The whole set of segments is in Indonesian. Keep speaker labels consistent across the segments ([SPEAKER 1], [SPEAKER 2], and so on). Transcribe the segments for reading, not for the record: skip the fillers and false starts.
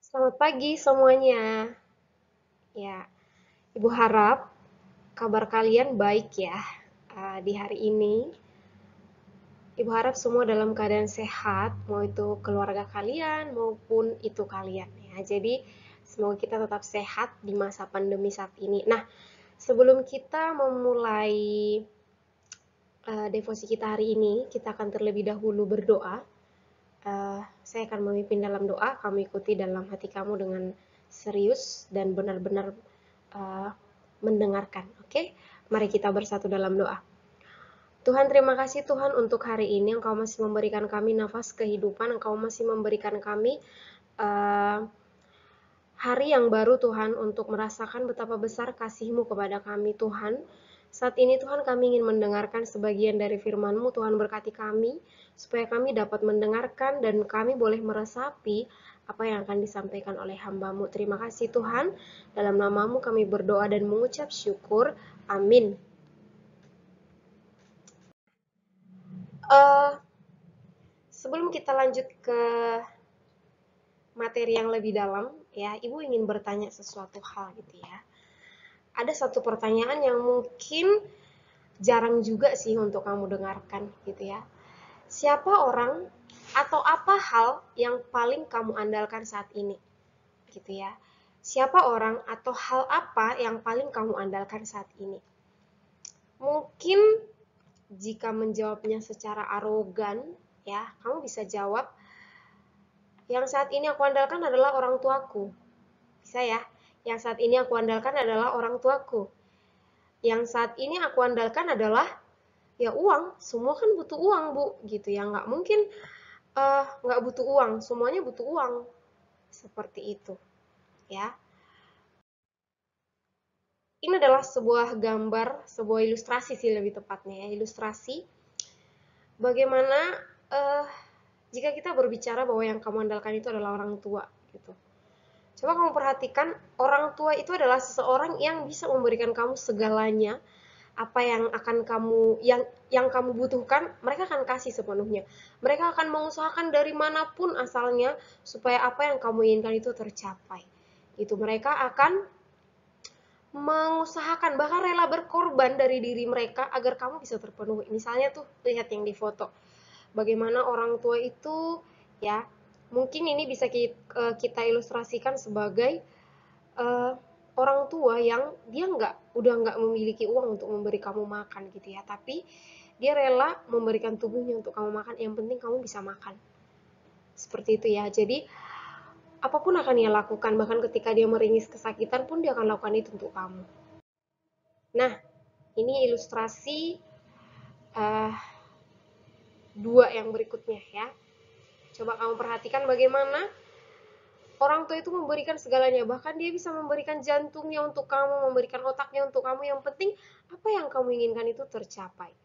[SPEAKER 1] Selamat pagi semuanya. Ya, Ibu harap kabar kalian baik ya di hari ini. Ibu harap semua dalam keadaan sehat, mau itu keluarga kalian maupun itu kalian ya. Jadi semoga kita tetap sehat di masa pandemi saat ini. Nah, sebelum kita memulai devosi kita hari ini, kita akan terlebih dahulu berdoa. Saya akan memimpin dalam doa, kamu ikuti dalam hati kamu dengan serius dan benar-benar uh, mendengarkan. Oke, mari kita bersatu dalam doa. Tuhan, terima kasih Tuhan untuk hari ini Engkau masih memberikan kami nafas kehidupan, Engkau masih memberikan kami uh, hari yang baru Tuhan untuk merasakan betapa besar kasih-Mu kepada kami Tuhan. Saat ini Tuhan kami ingin mendengarkan sebagian dari firman-Mu, Tuhan berkati kami, supaya kami dapat mendengarkan dan kami boleh meresapi apa yang akan disampaikan oleh hamba-Mu. Terima kasih Tuhan, dalam nama-Mu kami berdoa dan mengucap syukur. Amin. Uh, Sebelum kita lanjut ke materi yang lebih dalam, ya, Ibu ingin bertanya sesuatu hal gitu ya. Ada satu pertanyaan yang mungkin jarang juga sih untuk kamu dengarkan gitu ya. Siapa orang atau apa hal yang paling kamu andalkan saat ini? Gitu ya. Siapa orang atau hal apa yang paling kamu andalkan saat ini? Mungkin jika menjawabnya secara arogan, ya, kamu bisa jawab, yang saat ini aku andalkan adalah orang tuaku. Bisa ya? Yang saat ini aku andalkan adalah orang tuaku. Yang saat ini aku andalkan adalah ya uang. Semua kan butuh uang, Bu, gitu ya. Nggak mungkin nggak butuh uang, semuanya butuh uang. Seperti itu, ya. Ini adalah sebuah gambar, sebuah ilustrasi sih lebih tepatnya ya. Ilustrasi bagaimana uh, jika kita berbicara bahwa yang kamu andalkan itu adalah orang tua, gitu. Coba kamu perhatikan, orang tua itu adalah seseorang yang bisa memberikan kamu segalanya, apa yang akan kamu yang kamu butuhkan, mereka akan kasih sepenuhnya. Mereka akan mengusahakan dari manapun asalnya supaya apa yang kamu inginkan itu tercapai. Itu mereka akan mengusahakan, bahkan rela berkorban dari diri mereka agar kamu bisa terpenuhi. Misalnya tuh, lihat yang di foto. Bagaimana orang tua itu ya, mungkin ini bisa kita ilustrasikan sebagai uh, orang tua yang dia udah nggak memiliki uang untuk memberi kamu makan gitu ya, tapi dia rela memberikan tubuhnya untuk kamu makan, yang penting kamu bisa makan. Seperti itu ya. Jadi apapun akan dia lakukan, bahkan ketika dia meringis kesakitan pun dia akan lakukan itu untuk kamu. Nah, ini ilustrasi uh, dua yang berikutnya ya. Coba kamu perhatikan bagaimana orang tua itu memberikan segalanya, bahkan dia bisa memberikan jantungnya untuk kamu, memberikan otaknya untuk kamu, yang penting apa yang kamu inginkan itu tercapai.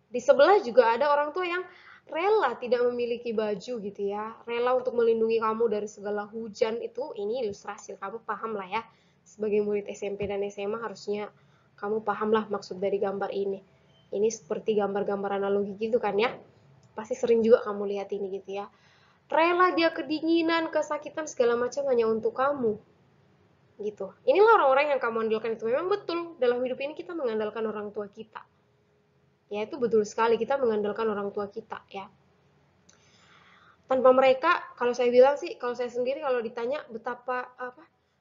[SPEAKER 1] Di sebelah juga ada orang tua yang rela tidak memiliki baju gitu ya, rela untuk melindungi kamu dari segala hujan. Itu ini ilustrasi, kamu paham lah ya. Sebagai murid SMP dan SMA harusnya kamu paham lah maksud dari gambar ini. Ini seperti gambar-gambar analogi gitu kan ya. Pasti sering juga kamu lihat ini gitu ya. Rela dia kedinginan, kesakitan, segala macam hanya untuk kamu. Gitu. Inilah orang-orang yang kamu andalkan itu. Memang betul, dalam hidup ini kita mengandalkan orang tua kita. Ya, itu betul sekali, kita mengandalkan orang tua kita ya. Tanpa mereka, kalau saya bilang sih, kalau saya sendiri kalau ditanya betapa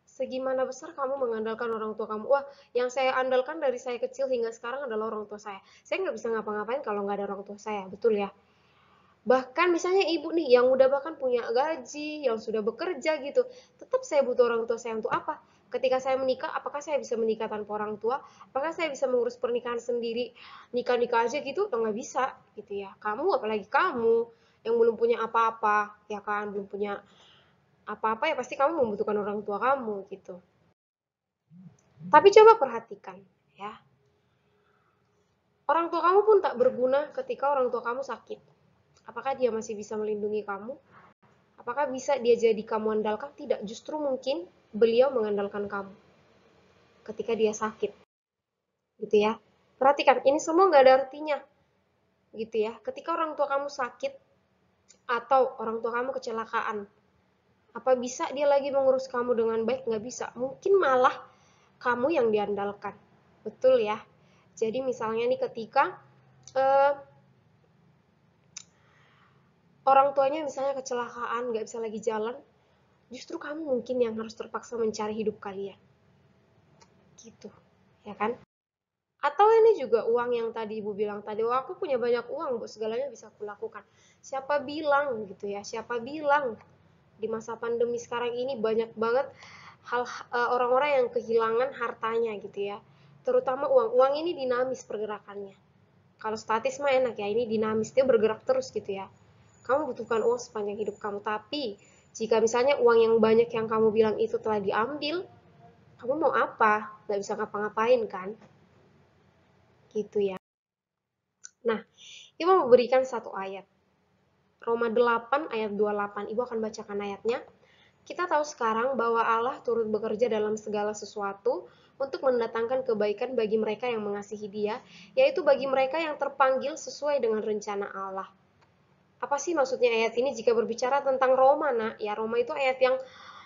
[SPEAKER 1] segimana besar kamu mengandalkan orang tua kamu. Wah, yang saya andalkan dari saya kecil hingga sekarang adalah orang tua saya. Saya nggak bisa ngapa-ngapain kalau nggak ada orang tua saya, betul ya. Bahkan misalnya ibu nih yang udah bahkan punya gaji, yang sudah bekerja gitu, tetap saya butuh orang tua saya untuk apa? Ketika saya menikah, apakah saya bisa menikah tanpa orang tua? Apakah saya bisa mengurus pernikahan sendiri, nikah-nikah aja gitu? Oh, nggak bisa gitu ya. Kamu, apalagi kamu yang belum punya apa-apa, ya kan? Belum punya apa-apa, ya pasti kamu membutuhkan orang tua kamu gitu. Tapi coba perhatikan ya, orang tua kamu pun tak berguna ketika orang tua kamu sakit. Apakah dia masih bisa melindungi kamu? Apakah bisa dia jadi kamu andalkan? Tidak, justru mungkin beliau mengandalkan kamu ketika dia sakit, gitu ya. Perhatikan, ini semua nggak ada artinya, gitu ya. Ketika orang tua kamu sakit atau orang tua kamu kecelakaan Apa bisa dia lagi mengurus kamu dengan baik? Nggak bisa. Mungkin malah kamu yang diandalkan. Betul ya? Jadi misalnya nih ketika eh, orang tuanya misalnya kecelakaan, nggak bisa lagi jalan, justru kamu mungkin yang harus terpaksa mencari hidup kalian. Gitu. Ya kan? Atau ini juga uang yang tadi Ibu bilang tadi, oh aku punya banyak uang, Bu, segalanya bisa aku lakukan. Siapa bilang gitu ya? Siapa bilang di masa pandemi sekarang ini banyak banget hal orang-orang yang kehilangan hartanya gitu ya. Terutama uang. Uang ini dinamis pergerakannya. Kalau statis mah enak ya, ini dinamis, dia bergerak terus gitu ya. Kamu butuhkan uang sepanjang hidup kamu, tapi jika misalnya uang yang banyak yang kamu bilang itu telah diambil, kamu mau apa? Nggak bisa ngapa-ngapain kan? Gitu ya. Nah, Ibu mau berikan satu ayat. Roma 8 ayat 28. Ibu akan bacakan ayatnya. Kita tahu sekarang bahwa Allah turut bekerja dalam segala sesuatu untuk mendatangkan kebaikan bagi mereka yang mengasihi Dia, yaitu bagi mereka yang terpanggil sesuai dengan rencana Allah. Apa sih maksudnya ayat ini jika berbicara tentang Roma, nak? Ya, Roma itu ayat yang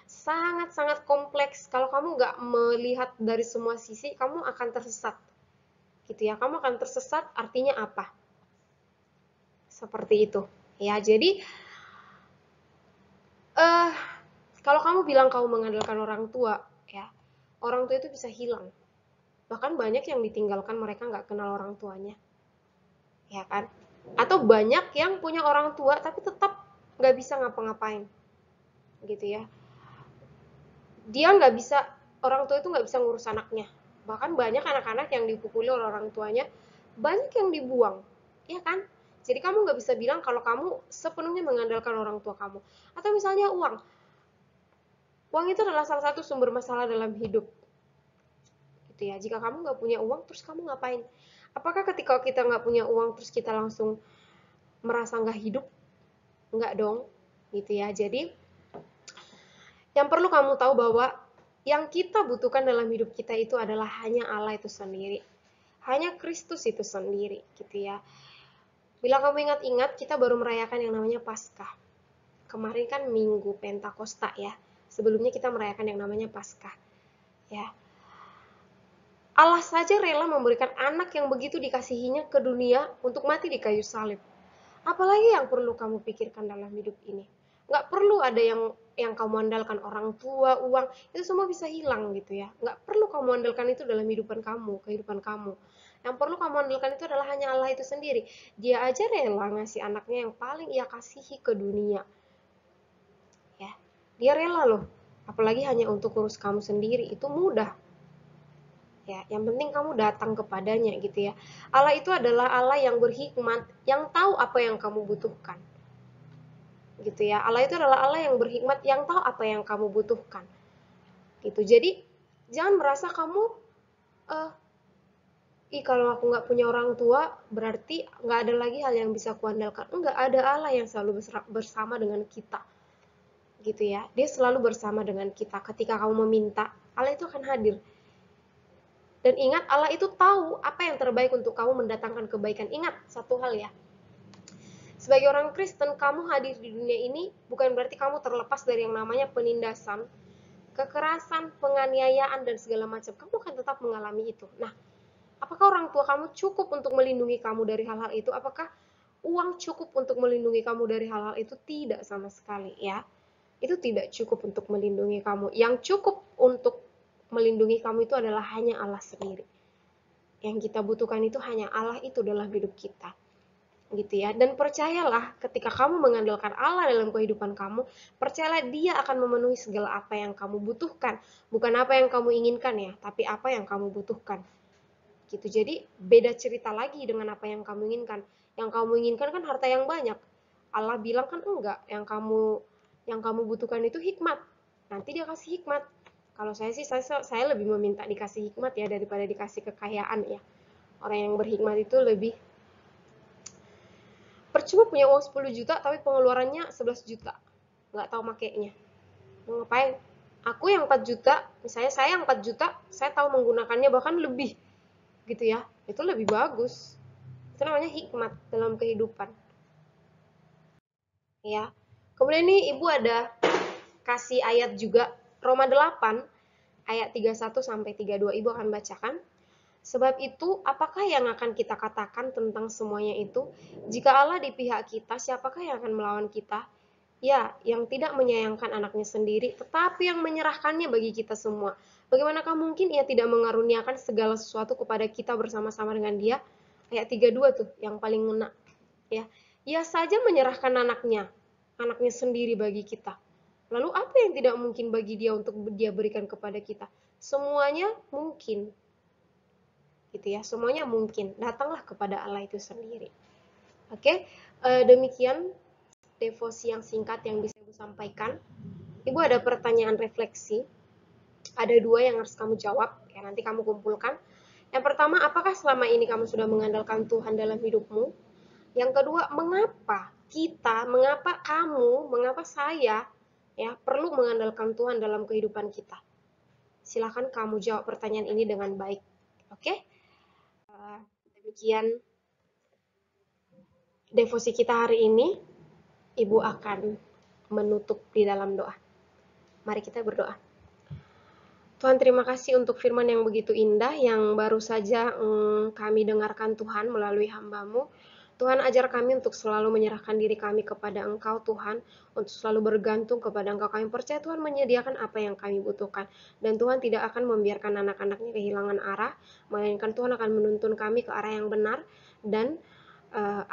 [SPEAKER 1] sangat-sangat kompleks. Kalau kamu nggak melihat dari semua sisi, kamu akan tersesat. Gitu ya, kamu akan tersesat artinya apa? Seperti itu. Ya, jadi eh kalau kamu bilang kamu mengandalkan orang tua, ya, orang tua itu bisa hilang. Bahkan banyak yang ditinggalkan mereka nggak kenal orang tuanya, ya kan? Atau banyak yang punya orang tua tapi tetap nggak bisa ngapa-ngapain, gitu ya. Dia nggak bisa, orang tua itu nggak bisa ngurus anaknya. Bahkan banyak anak-anak yang dipukuli oleh orang tuanya, banyak yang dibuang, ya kan? Jadi kamu nggak bisa bilang kalau kamu sepenuhnya mengandalkan orang tua kamu. Atau misalnya uang, uang itu adalah salah satu sumber masalah dalam hidup, gitu ya. Jika kamu nggak punya uang, terus kamu ngapain? Apakah ketika kita nggak punya uang, terus kita langsung merasa nggak hidup? Nggak dong, gitu ya. Jadi, yang perlu kamu tahu bahwa yang kita butuhkan dalam hidup kita itu adalah hanya Allah itu sendiri. Hanya Kristus itu sendiri, gitu ya. Bila kamu ingat-ingat, kita baru merayakan yang namanya Paskah. Kemarin kan Minggu Pentakosta ya. Sebelumnya kita merayakan yang namanya Paskah. Ya. Allah saja rela memberikan anak yang begitu dikasihinya ke dunia untuk mati di kayu salib. Apalagi yang perlu kamu pikirkan dalam hidup ini? Nggak perlu ada yang kamu andalkan orang tua, uang, itu semua bisa hilang gitu ya. Nggak perlu kamu andalkan itu dalam kehidupan kamu. Yang perlu kamu andalkan itu adalah hanya Allah itu sendiri. Dia aja rela ngasih anaknya yang paling ia kasihi ke dunia. Ya, dia rela loh. Apalagi hanya untuk urus kamu sendiri, itu mudah. Ya, yang penting kamu datang kepadanya gitu ya. Allah itu adalah Allah yang berhikmat, yang tahu apa yang kamu butuhkan. Gitu ya. Allah itu adalah Allah yang berhikmat, yang tahu apa yang kamu butuhkan. Gitu. Jadi, jangan merasa kamu kalau aku nggak punya orang tua, berarti nggak ada lagi hal yang bisa kuandalkan. Enggak, ada Allah yang selalu bersama dengan kita. Gitu ya. Dia selalu bersama dengan kita. Ketika kamu meminta, Allah itu akan hadir. Dan ingat, Allah itu tahu apa yang terbaik untuk kamu mendatangkan kebaikan. Ingat satu hal ya, sebagai orang Kristen, kamu hadir di dunia ini bukan berarti kamu terlepas dari yang namanya penindasan, kekerasan, penganiayaan, dan segala macam. Kamu akan tetap mengalami itu. Nah, apakah orang tua kamu cukup untuk melindungi kamu dari hal-hal itu? Apakah uang cukup untuk melindungi kamu dari hal-hal itu? Tidak sama sekali ya. Itu tidak cukup untuk melindungi kamu. Yang cukup untuk melindungi kamu itu adalah hanya Allah sendiri. Yang kita butuhkan itu hanya Allah itu dalam hidup kita. Gitu ya. Dan percayalah ketika kamu mengandalkan Allah dalam kehidupan kamu, percayalah Dia akan memenuhi segala apa yang kamu butuhkan. Bukan apa yang kamu inginkan ya, tapi apa yang kamu butuhkan. Gitu. Jadi beda cerita lagi dengan apa yang kamu inginkan. Yang kamu inginkan kan harta yang banyak. Allah bilang kan enggak, yang kamu butuhkan itu hikmat. Nanti Dia kasih hikmat. Kalau saya sih saya lebih meminta dikasih hikmat ya daripada dikasih kekayaan ya. Orang yang berhikmat itu lebih percuma punya uang 10 juta tapi pengeluarannya 11 juta. Nggak tahu makainya. Mau ngapain? Aku yang 4 juta, misalnya saya yang 4 juta, saya tahu menggunakannya bahkan lebih. Gitu ya. Itu lebih bagus. Itu namanya hikmat dalam kehidupan. Ya. Kemudian ini Ibu ada kasih ayat juga, Roma 8 ayat 31 sampai 32. Ibu akan bacakan. Sebab itu, apakah yang akan kita katakan tentang semuanya itu? Jika Allah di pihak kita, siapakah yang akan melawan kita? Ya, yang tidak menyayangkan anaknya sendiri, tetapi yang menyerahkannya bagi kita semua. Bagaimanakah mungkin ia tidak mengaruniakan segala sesuatu kepada kita bersama-sama dengan dia? Ayat 32 tuh, yang paling ngena. Ya, ia saja menyerahkan anaknya sendiri bagi kita. Lalu apa yang tidak mungkin bagi dia untuk dia berikan kepada kita? Semuanya mungkin. Gitu ya, semuanya mungkin. Datanglah kepada Allah itu sendiri. Oke, demikian devosi yang singkat yang bisa Ibu sampaikan. Ibu ada pertanyaan refleksi. Ada dua yang harus kamu jawab, ya nanti kamu kumpulkan. Yang pertama, apakah selama ini kamu sudah mengandalkan Tuhan dalam hidupmu? Yang kedua, mengapa kamu, mengapa saya ya perlu mengandalkan Tuhan dalam kehidupan kita? Silakan kamu jawab pertanyaan ini dengan baik. Oke? Demikian devosi kita hari ini. Ibu akan menutup di dalam doa. Mari kita berdoa. Tuhan, terima kasih untuk firman yang begitu indah yang baru saja kami dengarkan Tuhan melalui hamba-Mu. Tuhan, ajar kami untuk selalu menyerahkan diri kami kepada Engkau, Tuhan, untuk selalu bergantung kepada Engkau. Kami percaya Tuhan menyediakan apa yang kami butuhkan. Dan Tuhan tidak akan membiarkan anak-anaknya kehilangan arah, melainkan Tuhan akan menuntun kami ke arah yang benar dan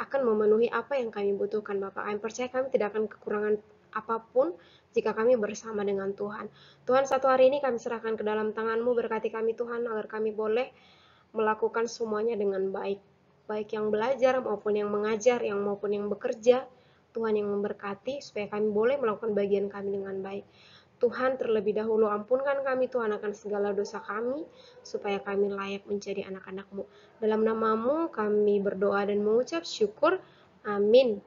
[SPEAKER 1] akan memenuhi apa yang kami butuhkan, Bapak. Kami percaya kami tidak akan kekurangan apapun jika kami bersama dengan Tuhan. Tuhan, satu hari ini kami serahkan ke dalam tangan-Mu, berkati kami Tuhan, agar kami boleh melakukan semuanya dengan baik. Baik yang belajar maupun yang mengajar, maupun yang bekerja, Tuhan yang memberkati, supaya kami boleh melakukan bagian kami dengan baik. Tuhan, terlebih dahulu ampunkan kami Tuhan akan segala dosa kami, supaya kami layak menjadi anak-anak-Mu. Dalam nama-Mu kami berdoa dan mengucap syukur. Amin.